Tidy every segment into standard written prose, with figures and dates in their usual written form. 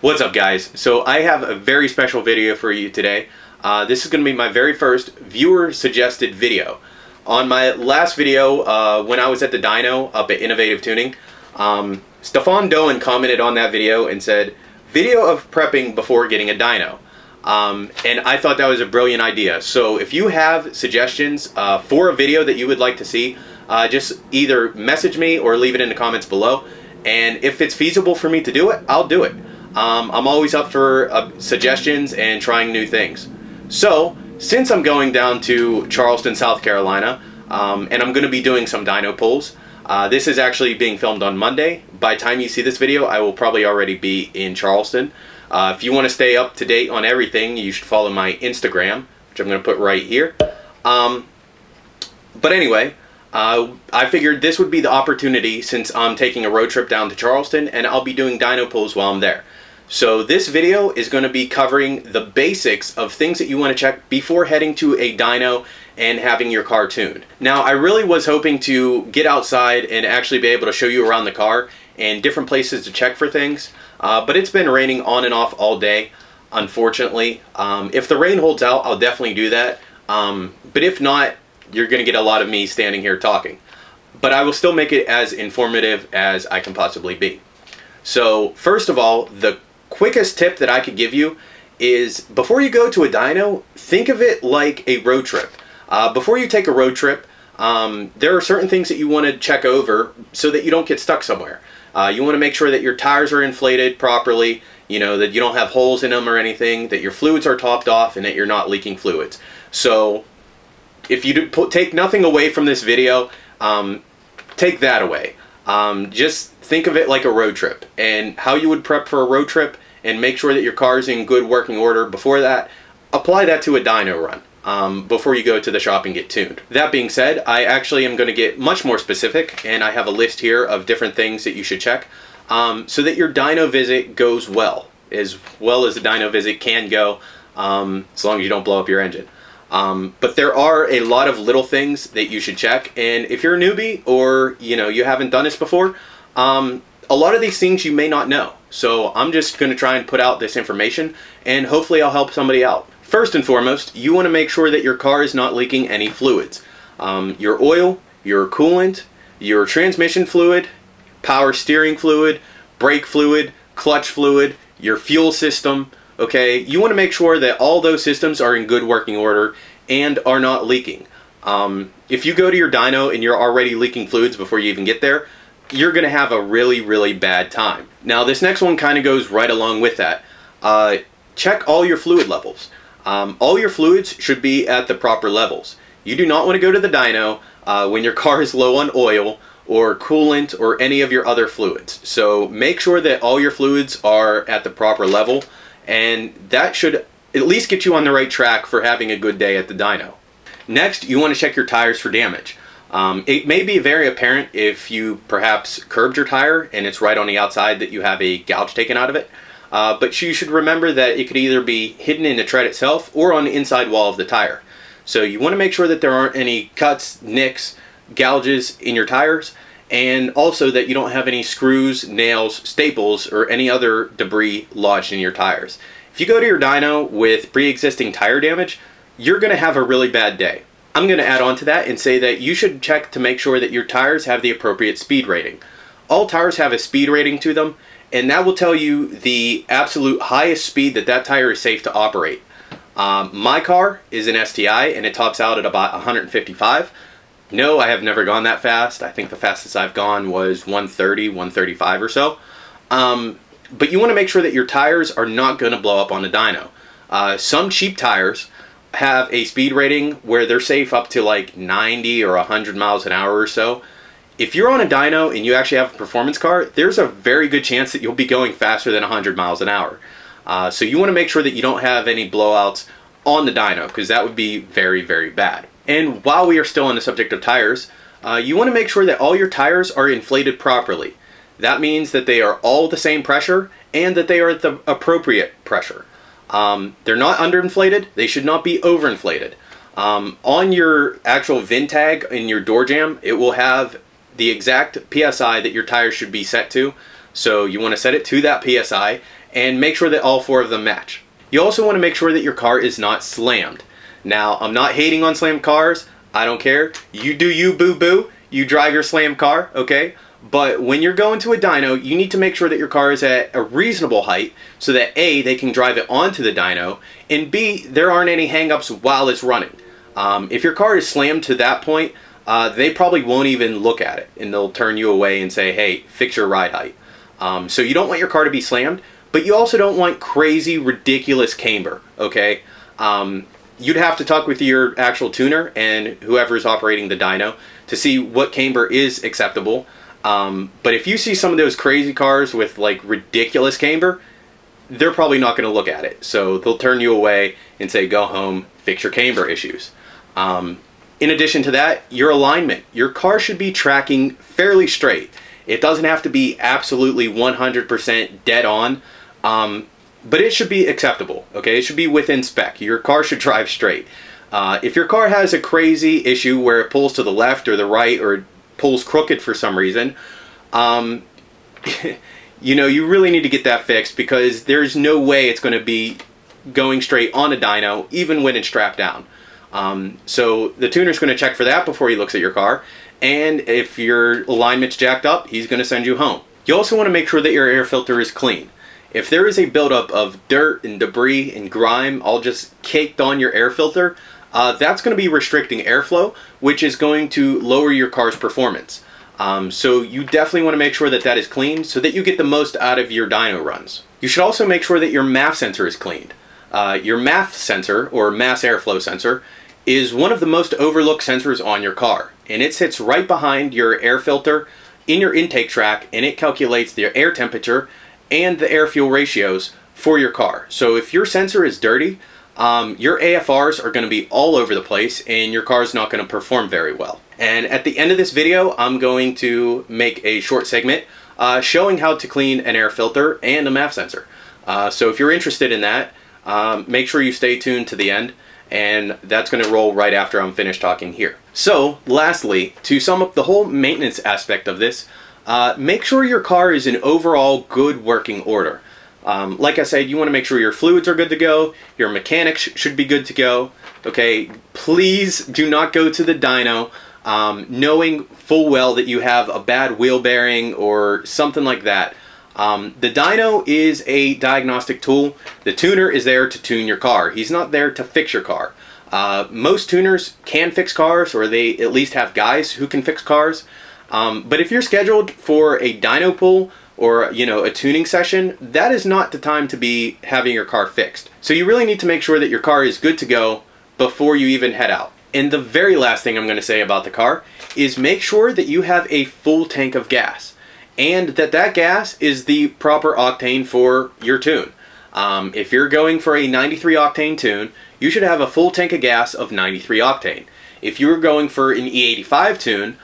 What's up, guys? So I have a very special video for you today. This is going to be my very first viewer suggested video. On my last video, when I was at the Dyno up at Innovative Tuning, Stefan Doan commented on that video and said, video of prepping before getting a dyno. And I thought that was a brilliant idea. So if you have suggestions for a video that you would like to see, just either message me or leave it in the comments below. And if it's feasible for me to do it, I'll do it. I'm always up for suggestions and trying new things. So, since I'm going down to Charleston, South Carolina, and I'm going to be doing some dyno pulls, this is actually being filmed on Monday. By the time you see this video, I will probably already be in Charleston. If you want to stay up to date on everything, you should follow my Instagram, which I'm going to put right here. But anyway, I figured this would be the opportunity since I'm taking a road trip down to Charleston, and I'll be doing dyno pulls while I'm there. So this video is going to be covering the basics of things that you want to check before heading to a dyno and having your car tuned. Now, I really was hoping to get outside and actually be able to show you around the car and different places to check for things, but it's been raining on and off all day, unfortunately. If the rain holds out, I'll definitely do that, but if not, you're going to get a lot of me standing here talking. But I will still make it as informative as I can possibly be. So, first of all, the quickest tip that I could give you is before you go to a dyno, think of it like a road trip. Before you take a road trip, there are certain things that you want to check over so that you don't get stuck somewhere. You want to make sure that your tires are inflated properly, you know, that you don't have holes in them or anything, that your fluids are topped off, and that you're not leaking fluids. So if you take nothing away from this video, take that away. Just think of it like a road trip and how you would prep for a road trip and make sure that your car is in good working order before that. Apply that to a dyno run before you go to the shop and get tuned. That being said, I actually am going to get much more specific, and I have a list here of different things that you should check so that your dyno visit goes well as a dyno visit can go, as long as you don't blow up your engine. But there are a lot of little things that you should check, and if you're a newbie or you haven't done this before, a lot of these things you may not know. So I'm just going to try and put out this information, and hopefully I'll help somebody out. First and foremost, you want to make sure that your car is not leaking any fluids. Your oil, your coolant, your transmission fluid, power steering fluid, brake fluid, clutch fluid, your fuel system. Okay, you want to make sure that all those systems are in good working order and are not leaking. If you go to your dyno and you're already leaking fluids before you even get there, you're going to have a really, really bad time. Now, this next one kind of goes right along with that. Check all your fluid levels. All your fluids should be at the proper levels. You do not want to go to the dyno when your car is low on oil or coolant or any of your other fluids. So make sure that all your fluids are at the proper level, and that should at least get you on the right track for having a good day at the dyno. Next, you want to check your tires for damage. It may be very apparent if you perhaps curbed your tire and it's right on the outside that you have a gouge taken out of it. But you should remember that it could either be hidden in the tread itself or on the inside wall of the tire. So you want to make sure that there aren't any cuts, nicks, gouges in your tires, and also that you don't have any screws, nails, staples, or any other debris lodged in your tires. If you go to your dyno with pre-existing tire damage, you're going to have a really bad day. I'm going to add on to that and say that you should check to make sure that your tires have the appropriate speed rating. All tires have a speed rating to them, and that will tell you the absolute highest speed that tire is safe to operate. My car is an STI, and it tops out at about 155. No, I have never gone that fast. I think the fastest I've gone was 130, 135 or so. But you want to make sure that your tires are not going to blow up on the dyno. Some cheap tires have a speed rating where they're safe up to like 90 or 100 miles an hour or so. If you're on a dyno and you actually have a performance car, there's a very good chance that you'll be going faster than 100 miles an hour. So you want to make sure that you don't have any blowouts on the dyno, because that would be very, very bad. And while we are still on the subject of tires, you want to make sure that all your tires are inflated properly. That means that they are all the same pressure and that they are at the appropriate pressure. They're not underinflated. They should not be overinflated. On your actual VIN tag in your door jamb, it will have the exact PSI that your tires should be set to. So you want to set it to that PSI, and make sure that all 4 of them match. You also want to make sure that your car is not slammed. Now, I'm not hating on slammed cars. I don't care. You do you, boo-boo. You drive your slammed car, okay? But when you're going to a dyno, you need to make sure that your car is at a reasonable height so that A, they can drive it onto the dyno, and B, there aren't any hang-ups while it's running. If your car is slammed to that point, they probably won't even look at it, and they'll turn you away and say, hey, fix your ride height. So you don't want your car to be slammed, but you also don't want crazy, ridiculous camber, okay? You'd have to talk with your actual tuner and whoever's operating the dyno to see what camber is acceptable. But if you see some of those crazy cars with like ridiculous camber, they're probably not going to look at it. So they'll turn you away and say, go home, fix your camber issues. In addition to that, your alignment. Your car should be tracking fairly straight. It doesn't have to be absolutely 100% dead on, but it should be acceptable, okay? It should be within spec. Your car should drive straight. If your car has a crazy issue where it pulls to the left or the right or pulls crooked for some reason, you know, you really need to get that fixed, because there's no way it's going to be going straight on a dyno even when it's strapped down. So the tuner's going to check for that before he looks at your car, and if your alignment's jacked up, he's going to send you home. You also want to make sure that your air filter is clean. If there is a buildup of dirt and debris and grime all just caked on your air filter, that's going to be restricting airflow, which is going to lower your car's performance. So you definitely want to make sure that that is clean so that you get the most out of your dyno runs. You should also make sure that your MAF sensor is cleaned. Your MAF sensor, or mass airflow sensor, is one of the most overlooked sensors on your car, and it sits right behind your air filter in your intake track, and it calculates the air temperature and the air-fuel ratios for your car. So if your sensor is dirty, your AFRs are going to be all over the place and your car's not going to perform very well. And at the end of this video, I'm going to make a short segment showing how to clean an air filter and a MAF sensor. So if you're interested in that, make sure you stay tuned to the end, and that's going to roll right after I'm finished talking here. So lastly, to sum up the whole maintenance aspect of this, make sure your car is in overall good working order. Like I said, you want to make sure your fluids are good to go, your mechanics should be good to go, okay? Please do not go to the dyno knowing full well that you have a bad wheel bearing or something like that. The dyno is a diagnostic tool. The tuner is there to tune your car. He's not there to fix your car. Most tuners can fix cars, or they at least have guys who can fix cars. But if you're scheduled for a dyno pull or, you know, a tuning session, that is not the time to be having your car fixed. So you really need to make sure that your car is good to go before you even head out. And the very last thing I'm going to say about the car is make sure that you have a full tank of gas, and that gas is the proper octane for your tune. If you're going for a 93 octane tune, you should have a full tank of gas of 93 octane. If you're going for an E85 tune,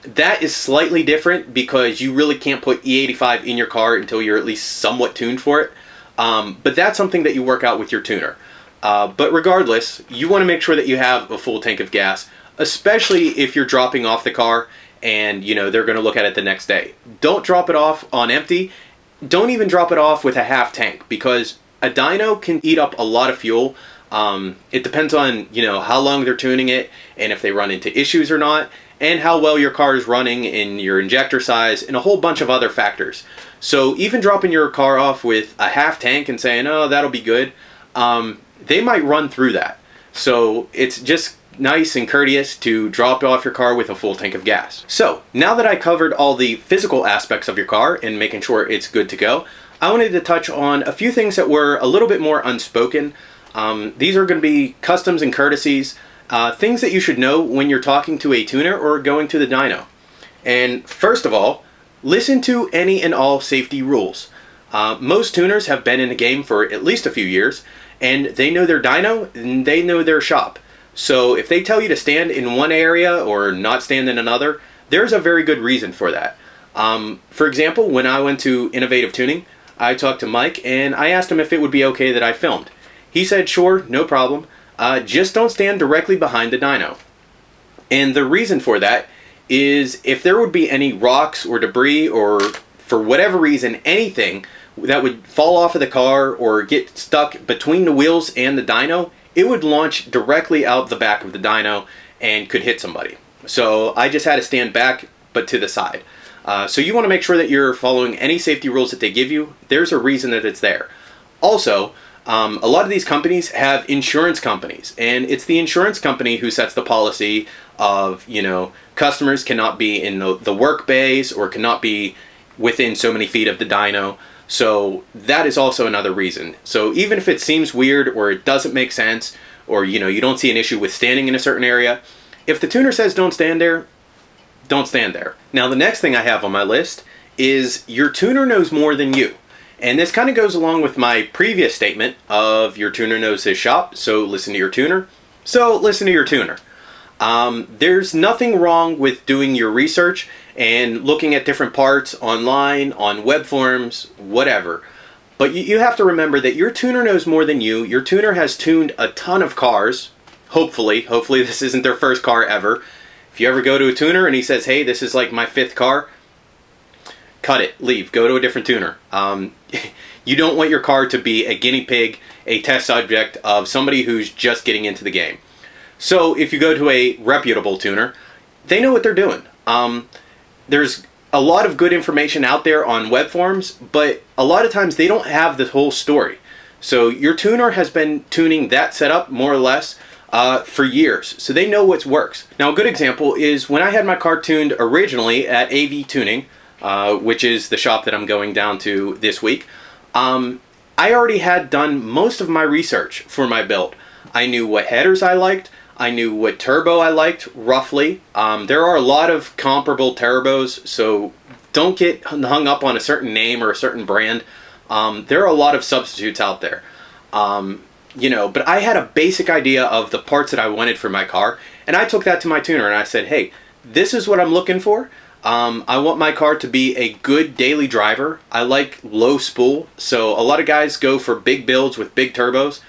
that is slightly different because you really can't put E85 in your car until you're at least somewhat tuned for it. But that's something that you work out with your tuner. But regardless, you want to make sure that you have a full tank of gas, especially if you're dropping off the car and, you know, they're going to look at it the next day. Don't drop it off on empty. Don't even drop it off with a half tank, because a dyno can eat up a lot of fuel. It depends on, you know, how long they're tuning it and if they run into issues or not, and how well your car is running in your injector size and a whole bunch of other factors. So even dropping your car off with a half tank and saying, oh, that'll be good, they might run through that. So it's just nice and courteous to drop off your car with a full tank of gas. So now that I covered all the physical aspects of your car and making sure it's good to go, I wanted to touch on a few things that were a little bit more unspoken. These are going to be customs and courtesies, things that you should know when you're talking to a tuner or going to the dyno. And first of all, listen to any and all safety rules. Most tuners have been in the game for at least a few years, and they know their dyno and they know their shop. So if they tell you to stand in one area or not stand in another, there's a very good reason for that. For example, when I went to Innovative Tuning, I talked to Mike and I asked him if it would be okay that I filmed. He said, sure, no problem. Just don't stand directly behind the dyno. And the reason for that is if there would be any rocks or debris or for whatever reason anything that would fall off of the car or get stuck between the wheels and the dyno, it would launch directly out the back of the dyno and could hit somebody. So I just had to stand back, but to the side. So you want to make sure that you're following any safety rules that they give you. There's a reason that it's there. Also, a lot of these companies have insurance companies, and it's the insurance company who sets the policy of, you know, customers cannot be in the work bays or cannot be within so many feet of the dyno. So that is also another reason. So even if it seems weird or it doesn't make sense, or, you know, you don't see an issue with standing in a certain area, if the tuner says don't stand there, don't stand there. Now the next thing I have on my list is your tuner knows more than you. And this kind of goes along with my previous statement of your tuner knows his shop, so listen to your tuner. So listen to your tuner. There's nothing wrong with doing your research and looking at different parts online, on web forums, whatever. But you have to remember that your tuner knows more than you. Your tuner has tuned a ton of cars. Hopefully this isn't their first car ever. If you ever go to a tuner and he says, hey, this is like my 5th car, cut it, leave, go to a different tuner. You don't want your car to be a guinea pig, a test subject of somebody who's just getting into the game. So if you go to a reputable tuner, they know what they're doing. There's a lot of good information out there on web forums, but a lot of times they don't have the whole story. So your tuner has been tuning that setup more or less for years, so they know what works. Now a good example is when I had my car tuned originally at AV Tuning, which is the shop that I'm going down to this week. I already had done most of my research for my build. I knew what headers I liked. I knew what turbo I liked, roughly. There are a lot of comparable turbos, so don't get hung up on a certain name or a certain brand. There are a lot of substitutes out there. You know, but I had a basic idea of the parts that I wanted for my car, and I took that to my tuner and I said, hey, this is what I'm looking for. I want my car to be a good daily driver. I like low spool, so a lot of guys go for big builds with big turbos.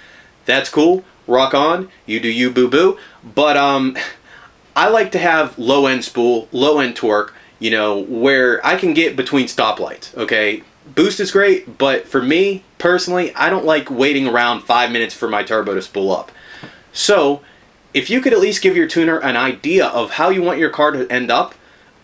That's cool. Rock on, you do you, boo boo. But I like to have low end spool, low end torque, you know, where I can get between stoplights. Okay, boost is great, but for me personally, I don't like waiting around 5 minutes for my turbo to spool up. So if you could at least give your tuner an idea of how you want your car to end up,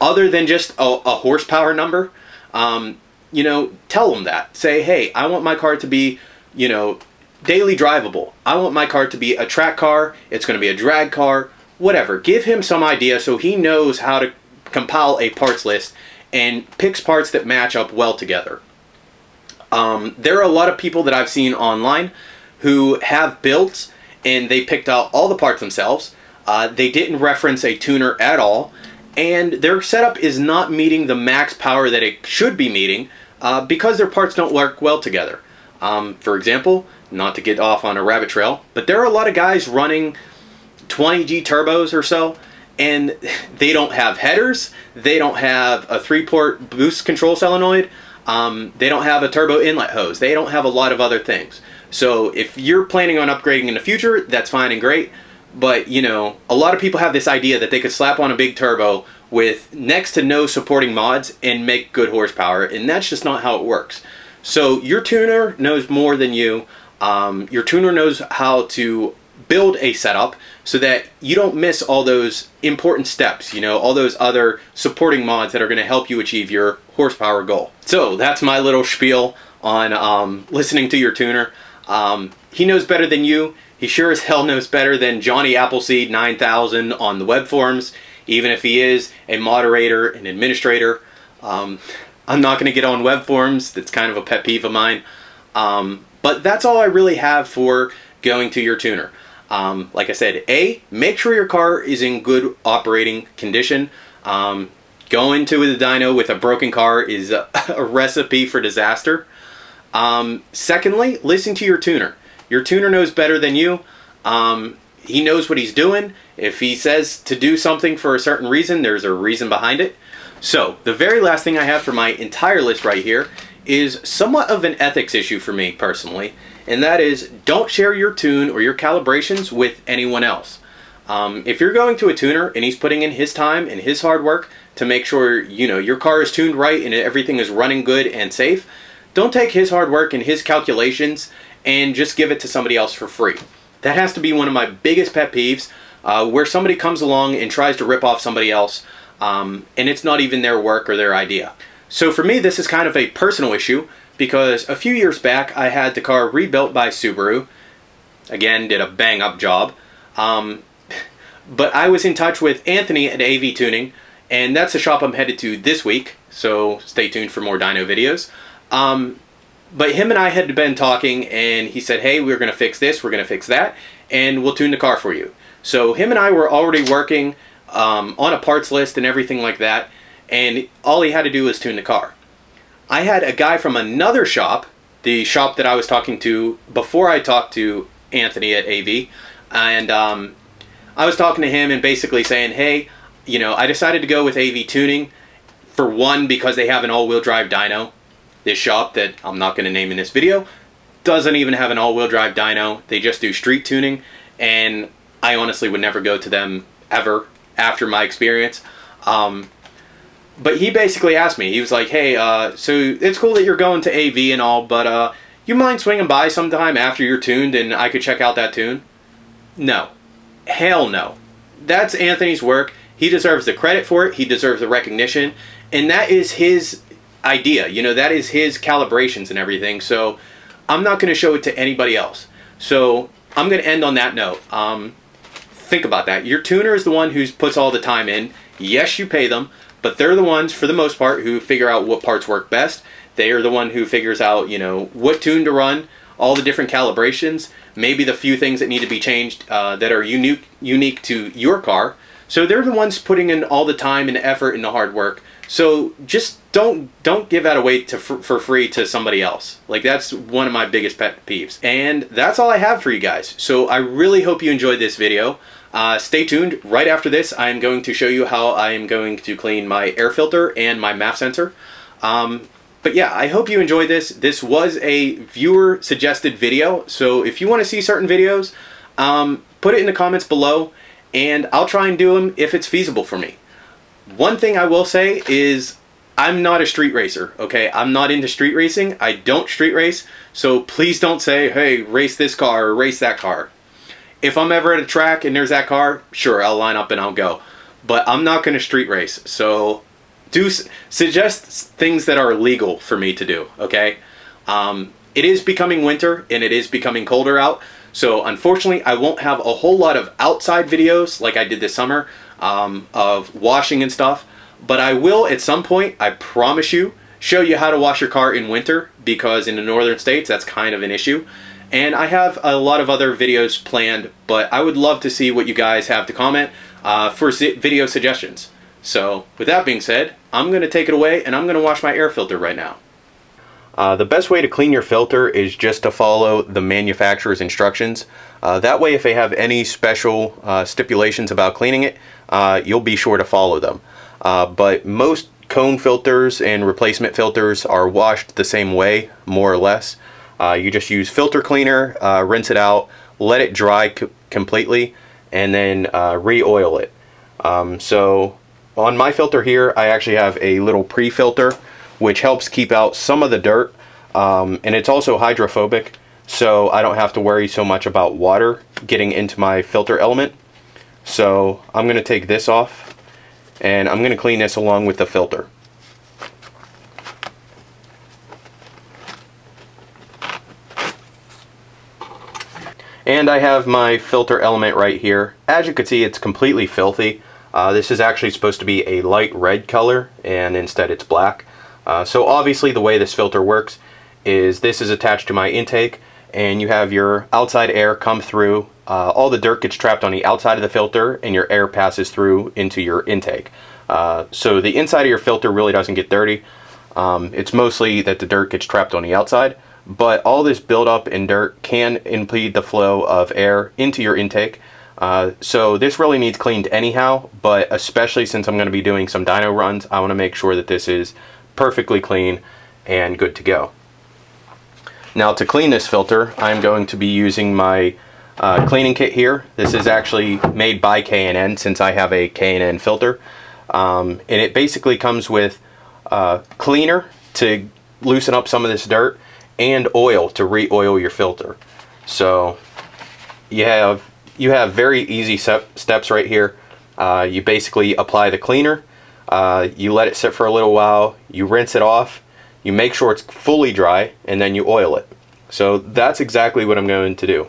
other than just a horsepower number, you know, tell them that. Say, hey, I want my car to be, you know, daily drivable. I want my car to be a track car. It's going to be a drag car, whatever. Give him some idea so he knows how to compile a parts list and picks parts that match up well together. There are a lot of people that I've seen online who have builds and they picked out all the parts themselves. They didn't reference a tuner at all, and their setup is not meeting the max power that it should be meeting because their parts don't work well together. For example, not to get off on a rabbit trail, but there are a lot of guys running 20G turbos or so, and they don't have headers, they don't have a 3-port boost control solenoid, they don't have a turbo inlet hose, they don't have a lot of other things. So if you're planning on upgrading in the future, that's fine and great, but you know, a lot of people have this idea that they could slap on a big turbo with next to no supporting mods and make good horsepower, and that's just not how it works. So your tuner knows more than you. Your tuner knows how to build a setup so that you don't miss all those important steps, you know, all those other supporting mods that are going to help you achieve your horsepower goal. So that's my little spiel on listening to your tuner. He knows better than you. He sure as hell knows better than Johnny Appleseed 9000 on the web forums, even if he is a moderator and administrator. I'm not going to get on web forums. That's kind of a pet peeve of mine. But that's all I really have for going to your tuner. Like I said, make sure your car is in good operating condition. Going to the dyno with a broken car is a recipe for disaster. Secondly, listen to your tuner. Your tuner knows better than you. He knows what he's doing. If he says to do something for a certain reason, there's a reason behind it. So the very last thing I have for my entire list right here is somewhat of an ethics issue for me personally, and that is don't share your tune or your calibrations with anyone else. If you're going to a tuner and he's putting in his time and his hard work to make sure, you know, your car is tuned right and everything is running good and safe, don't take his hard work and his calculations and just give it to somebody else for free. That has to be one of my biggest pet peeves, where somebody comes along and tries to rip off somebody else, and it's not even their work or their idea. So for me, this is kind of a personal issue, because a few years back I had the car rebuilt by Subaru. Again, did a bang up job. But I was in touch with Anthony at AV Tuning, and that's the shop I'm headed to this week, so stay tuned for more dyno videos. But him and I had been talking, and he said, hey, we're going to fix this, we're going to fix that, and we'll tune the car for you. So him and I were already working on a parts list and everything like that, and all he had to do was tune the car. I had a guy from another shop, the shop that I was talking to before I talked to Anthony at AV, and I was talking to him and basically saying, hey, you know, I decided to go with AV Tuning, for one, because they have an all-wheel drive dyno. This shop that I'm not going to name in this video doesn't even have an all-wheel drive dyno. They just do street tuning, and I honestly would never go to them ever after my experience. But he basically asked me, he was like, hey, so it's cool that you're going to AV and all, but you mind swinging by sometime after you're tuned and I could check out that tune? No. Hell no. That's Anthony's work. He deserves the credit for it. He deserves the recognition. And that is his idea. You know, that is his calibrations and everything. So I'm not going to show it to anybody else. So I'm going to end on that note. Think about that. Your tuner is the one who puts all the time in. Yes, you pay them, but they're the ones, for the most part, who figure out what parts work best. They are the one who figures out, you know, what tune to run, all the different calibrations, maybe the few things that need to be changed that are unique to your car. So they're the ones putting in all the time and effort and the hard work. So just don't give that away for free to somebody else. Like, that's one of my biggest pet peeves. And that's all I have for you guys. So I really hope you enjoyed this video. Stay tuned. Right after this, I am going to show you how I am going to clean my air filter and my MAF sensor. But yeah, I hope you enjoyed this. This was a viewer suggested video. So if you want to see certain videos, put it in the comments below, and I'll try and do them if it's feasible for me. One thing I will say is I'm not a street racer, okay? I'm not into street racing. I don't street race, so please don't say, hey, race this car or race that car. If I'm ever at a track and there's that car, sure, I'll line up and I'll go. But I'm not going to street race, so do suggest things that are legal for me to do, okay? It is becoming winter and it is becoming colder out, so unfortunately I won't have a whole lot of outside videos like I did this summer of washing and stuff, but I will at some point, I promise you, show you how to wash your car in winter, because in the northern states that's kind of an issue. And I have a lot of other videos planned, but I would love to see what you guys have to comment for video suggestions. So with that being said, I'm going to take it away and I'm going to wash my air filter right now. The best way to clean your filter is just to follow the manufacturer's instructions. That way, if they have any special stipulations about cleaning it, you'll be sure to follow them. But most cone filters and replacement filters are washed the same way, more or less. You just use filter cleaner, rinse it out, let it dry completely, and then re-oil it. So on my filter here, I actually have a little pre-filter, which helps keep out some of the dirt, and it's also hydrophobic, so I don't have to worry so much about water getting into my filter element. So I'm going to take this off, and I'm going to clean this along with the filter. And I have my filter element right here. As you can see, it's completely filthy. This is actually supposed to be a light red color, and instead it's black. So obviously the way this filter works is this is attached to my intake, and you have your outside air come through. All the dirt gets trapped on the outside of the filter, and your air passes through into your intake. So the inside of your filter really doesn't get dirty. It's mostly that the dirt gets trapped on the outside. But all this buildup in dirt can impede the flow of air into your intake. So this really needs cleaned anyhow, but especially since I'm going to be doing some dyno runs, I want to make sure that this is perfectly clean and good to go. Now to clean this filter, I'm going to be using my cleaning kit here. This is actually made by K&N, since I have a K&N filter. And it basically comes with cleaner to loosen up some of this dirt, and oil to re-oil your filter. So you have very easy steps right here. You basically apply the cleaner, you let it sit for a little while, you rinse it off, you make sure it's fully dry, and then you oil it. So that's exactly what I'm going to do.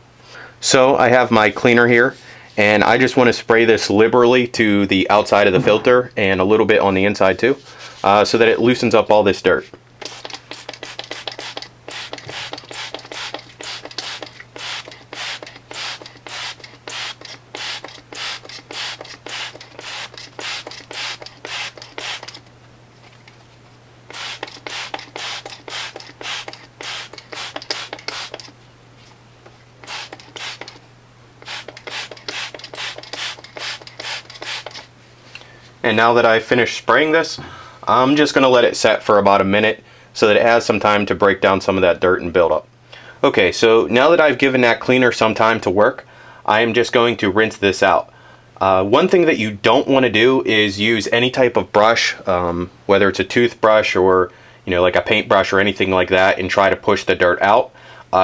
So I have my cleaner here, and I just want to spray this liberally to the outside of the filter and a little bit on the inside too, so that it loosens up all this dirt. And now that I've finished spraying this, I'm just going to let it set for about a minute so that it has some time to break down some of that dirt and build up. Okay, so now that I've given that cleaner some time to work, I am just going to rinse this out. One thing that you don't want to do is use any type of brush, whether it's a toothbrush or like a paintbrush or anything like that, and try to push the dirt out.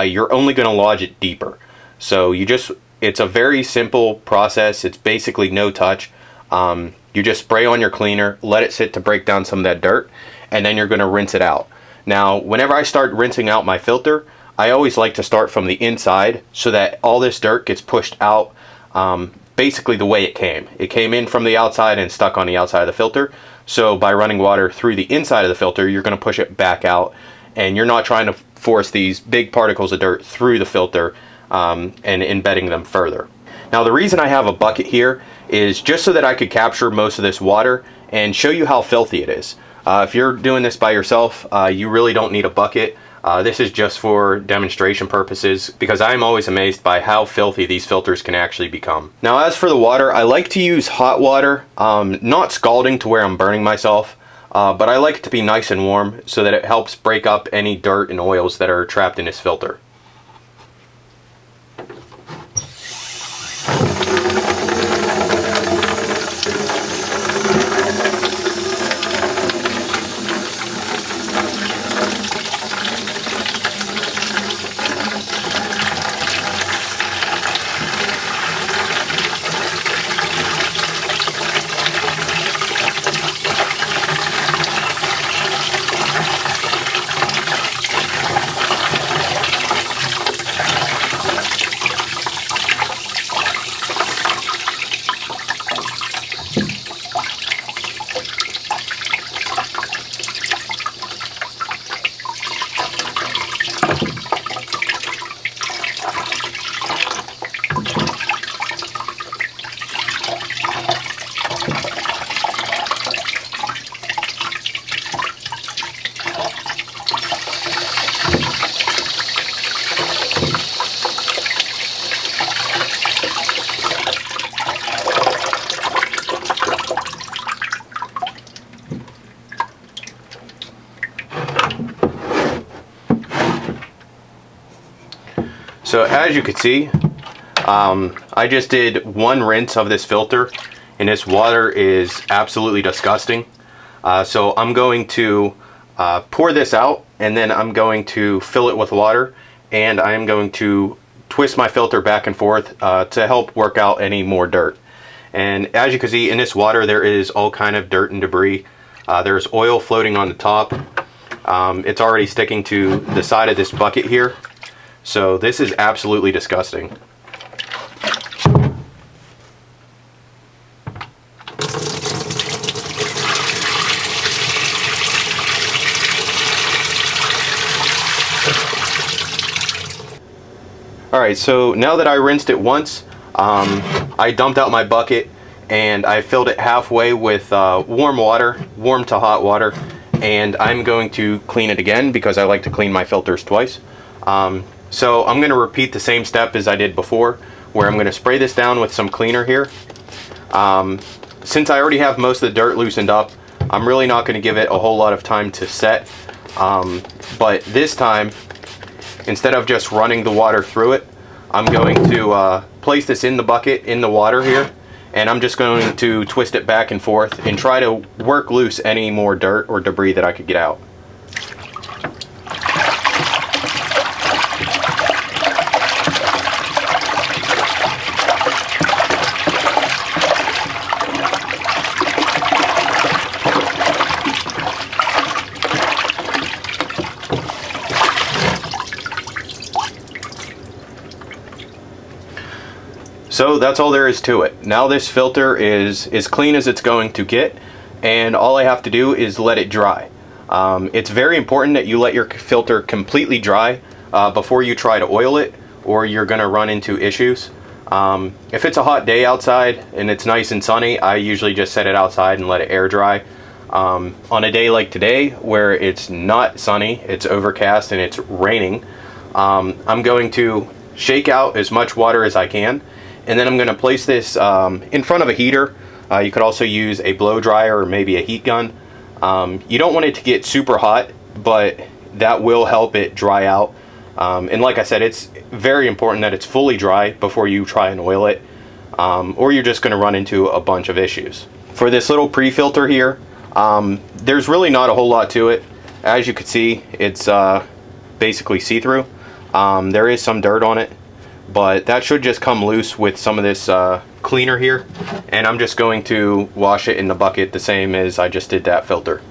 You're only going to lodge it deeper. So it's a very simple process. It's basically no touch. You just spray on your cleaner, let it sit to break down some of that dirt, and then you're going to rinse it out. Now, whenever I start rinsing out my filter, I always like to start from the inside so that all this dirt gets pushed out basically the way it came. It came in from the outside and stuck on the outside of the filter. So by running water through the inside of the filter, you're going to push it back out, and you're not trying to force these big particles of dirt through the filter and embedding them further. Now, the reason I have a bucket here is just so that I could capture most of this water and show you how filthy it is. If you're doing this by yourself, you really don't need a bucket. This is just for demonstration purposes, because I'm always amazed by how filthy these filters can actually become. Now, as for the water, I like to use hot water, not scalding to where I'm burning myself, but I like it to be nice and warm so that it helps break up any dirt and oils that are trapped in this filter. So as you can see, I just did one rinse of this filter, and this water is absolutely disgusting. So I'm going to pour this out, and then I'm going to fill it with water, and I am going to twist my filter back and forth to help work out any more dirt. And as you can see, in this water there is all kind of dirt and debris. There's oil floating on the top. It's already sticking to the side of this bucket here. So this is absolutely disgusting. Alright, so now that I rinsed it once, I dumped out my bucket and I filled it halfway with warm water, warm to hot water, and I'm going to clean it again because I like to clean my filters twice. So I'm going to repeat the same step as I did before, where I'm going to spray this down with some cleaner here. Since I already have most of the dirt loosened up, I'm really not going to give it a whole lot of time to set. But this time, instead of just running the water through it, I'm going to place this in the bucket, in the water here, and I'm just going to twist it back and forth and try to work loose any more dirt or debris that I could get out. So that's all there is to it. Now this filter is as clean as it's going to get, and all I have to do is let it dry. It's very important that you let your filter completely dry before you try to oil it, or you're going to run into issues. If it's a hot day outside and it's nice and sunny, I usually just set it outside and let it air dry. On a day like today where it's not sunny, it's overcast and it's raining, I'm going to shake out as much water as I can, and then I'm going to place this in front of a heater. You could also use a blow dryer or maybe a heat gun. You don't want it to get super hot, but that will help it dry out. And like I said, it's very important that it's fully dry before you try and oil it, or you're just going to run into a bunch of issues. For this little pre-filter here, there's really not a whole lot to it. As you can see, it's basically see-through. There is some dirt on it, but that should just come loose with some of this cleaner here, and I'm just going to wash it in the bucket the same as I just did that filter.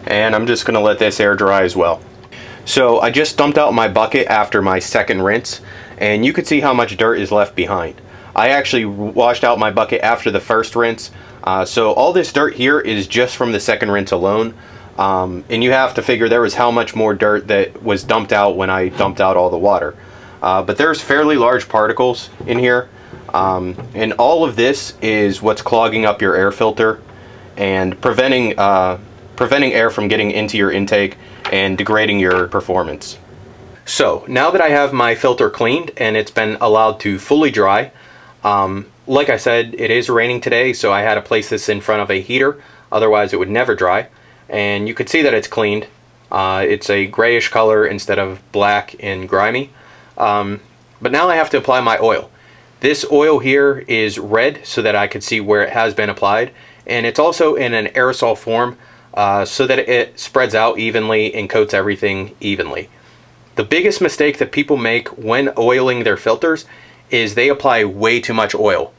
And I'm just going to let this air dry as well. So I just dumped out my bucket after my second rinse, and you could see how much dirt is left behind. I actually washed out my bucket after the first rinse, so all this dirt here is just from the second rinse alone. And you have to figure there was how much more dirt that was dumped out when I dumped out all the water. But there's fairly large particles in here, and all of this is what's clogging up your air filter and preventing air from getting into your intake and degrading your performance. So now that I have my filter cleaned and it's been allowed to fully dry, like I said, it is raining today, so I had to place this in front of a heater, otherwise it would never dry. And you could see that it's cleaned. It's a grayish color instead of black and grimy. But now I have to apply my oil. This oil here is red so that I could see where it has been applied, and it's also in an aerosol form, so that it spreads out evenly and coats everything evenly. The biggest mistake that people make when oiling their filters is they apply way too much oil.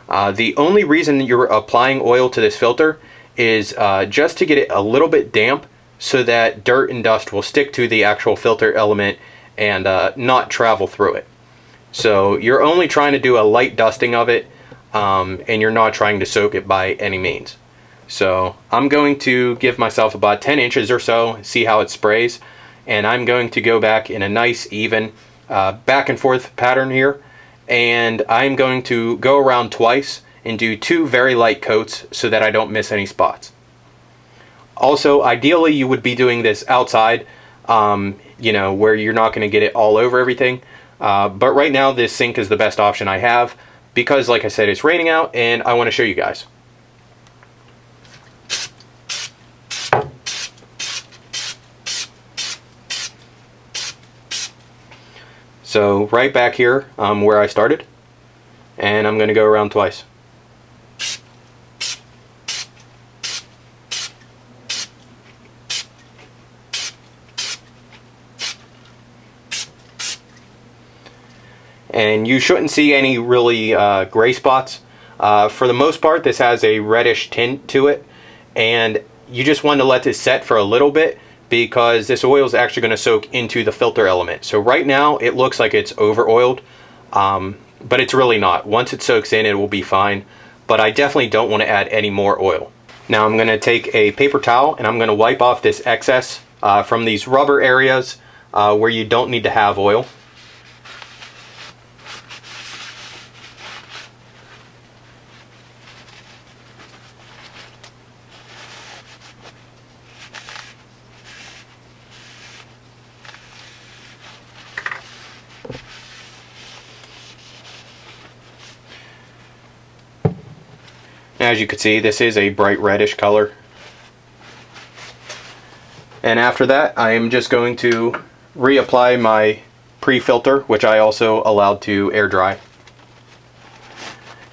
The only reason you're applying oil to this filter is just to get it a little bit damp so that dirt and dust will stick to the actual filter element and not travel through it. So you're only trying to do a light dusting of it, and you're not trying to soak it by any means. So I'm going to give myself about 10 inches or so, see how it sprays, and I'm going to go back in a nice even back and forth pattern here, and I'm going to go around twice and do 2 very light coats so that I don't miss any spots. Also, ideally you would be doing this outside, you know, where you're not going to get it all over everything, but right now this sink is the best option I have because, like I said, it's raining out and I want to show you guys. So right back here where I started, and I'm going to go around twice. And you shouldn't see any really gray spots. For the most part, this has a reddish tint to it, and you just want to let this set for a little bit, because this oil is actually going to soak into the filter element. So right now it looks like it's over oiled, but it's really not. Once it soaks in, it will be fine, but I definitely don't want to add any more oil. Now I'm going to take a paper towel and I'm going to wipe off this excess from these rubber areas where you don't need to have oil. as you can see, this is a bright reddish color. And after that, I am just going to reapply my pre-filter, which I also allowed to air dry.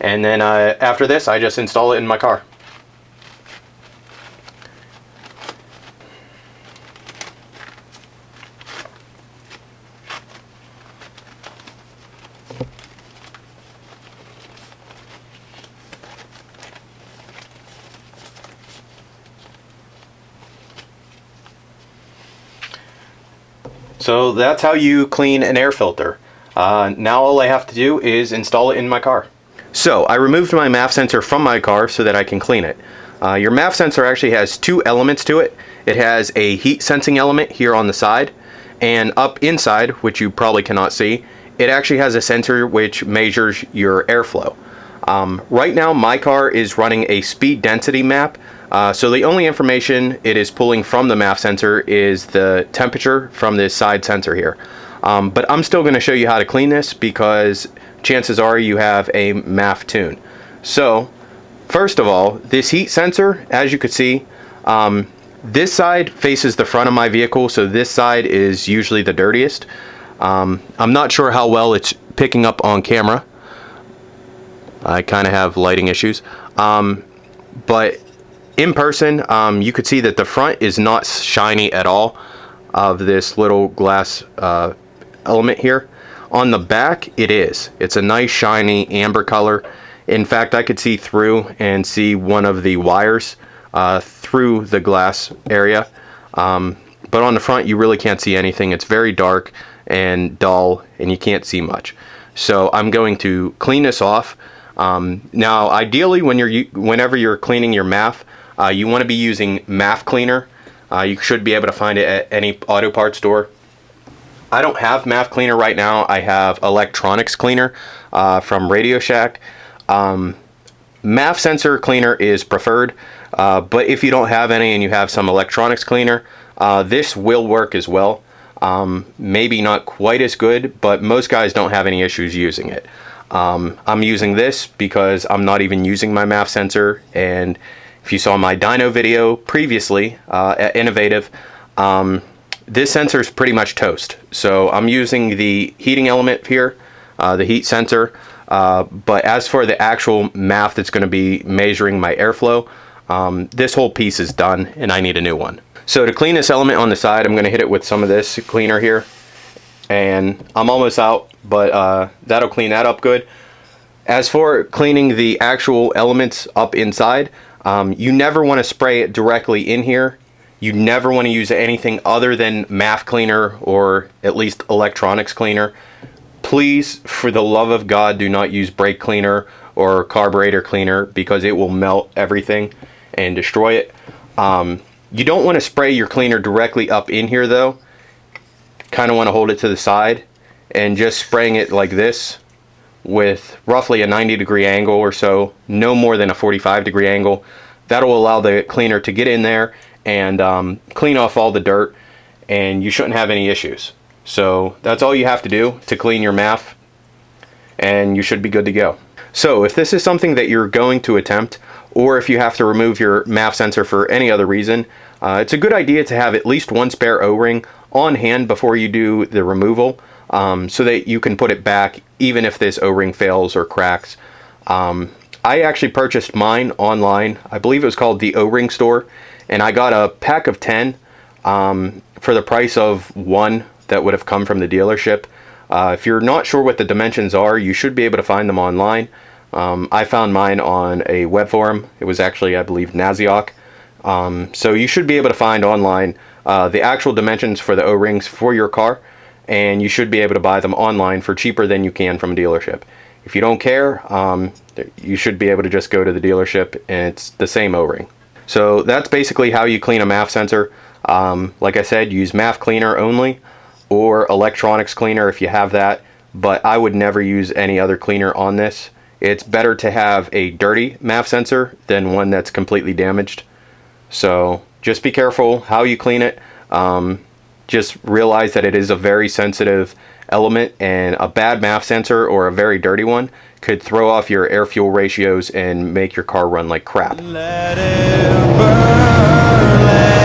And then after this, I just install it in my car. So that's how you clean an air filter. Now all I have to do is install it in my car. So I removed my MAF sensor from my car so that I can clean it. Your MAF sensor actually has two elements to it. It has a heat sensing element here on the side, and up inside, which you probably cannot see, it actually has a sensor which measures your airflow. Right now my car is running a speed density map, so the only information it is pulling from the MAF sensor is the temperature from this side sensor here. But I'm still going to show you how to clean this because chances are you have a MAF tune. So first of all, this heat sensor, as you can see, this side faces the front of my vehicle, so this side is usually the dirtiest. I'm not sure how well it's picking up on camera. I kind of have lighting issues, but in person you could see that the front is not shiny at all of this little glass element here. On the back it is. It's a nice shiny amber color. In fact, I could see through and see one of the wires through the glass area, but on the front you really can't see anything. It's very dark and dull and you can't see much. So I'm going to clean this off. Now ideally whenever you're cleaning your MAF, you want to be using MAF cleaner. You should be able to find it at any auto parts store. I don't have MAF cleaner right now. I have electronics cleaner from Radio Shack. MAF sensor cleaner is preferred, but if you don't have any and you have some electronics cleaner, this will work as well. Maybe not quite as good, but most guys don't have any issues using it. I'm using this because I'm not even using my MAF sensor, and if you saw my dyno video previously at Innovative, this sensor is pretty much toast. So I'm using the heating element here, the heat sensor, but as for the actual MAF that's going to be measuring my airflow, this whole piece is done and I need a new one. So to clean this element on the side, I'm going to hit it with some of this cleaner here, and I'm almost out, but that'll clean that up good. As for cleaning the actual elements up inside, you never want to spray it directly in here. You never want to use anything other than MAF cleaner or at least electronics cleaner. Please, for the love of God, do not use brake cleaner or carburetor cleaner because it will melt everything and destroy it. You don't want to spray your cleaner directly up in here though. Kind of want to hold it to the side and just spraying it like this with roughly a 90-degree angle or so, no more than a 45-degree angle. That'll allow the cleaner to get in there and clean off all the dirt, and you shouldn't have any issues. So that's all you have to do to clean your MAF, and you should be good to go. So if this is something that you're going to attempt, or if you have to remove your MAF sensor for any other reason, it's a good idea to have at least one spare O-ring on hand before you do the removal, so that you can put it back even if this O-ring fails or cracks. I actually purchased mine online. I believe it was called the O-Ring Store, and I got a pack of 10 for the price of one that would have come from the dealership. If you're not sure what the dimensions are, you should be able to find them online. I found mine on a web forum. It was actually, I believe, Naziok. So you should be able to find online the actual dimensions for the O-rings for your car, and you should be able to buy them online for cheaper than you can from a dealership. If you don't care, you should be able to just go to the dealership and it's the same O-ring. So that's basically how you clean a MAF sensor. Like I said, use MAF cleaner only or electronics cleaner if you have that, but I would never use any other cleaner on this. It's better to have a dirty MAF sensor than one that's completely damaged. So just be careful how you clean it. just realize that it is a very sensitive element, and a bad MAF sensor or a very dirty one could throw off your air fuel ratios and make your car run like crap. Let it burn, let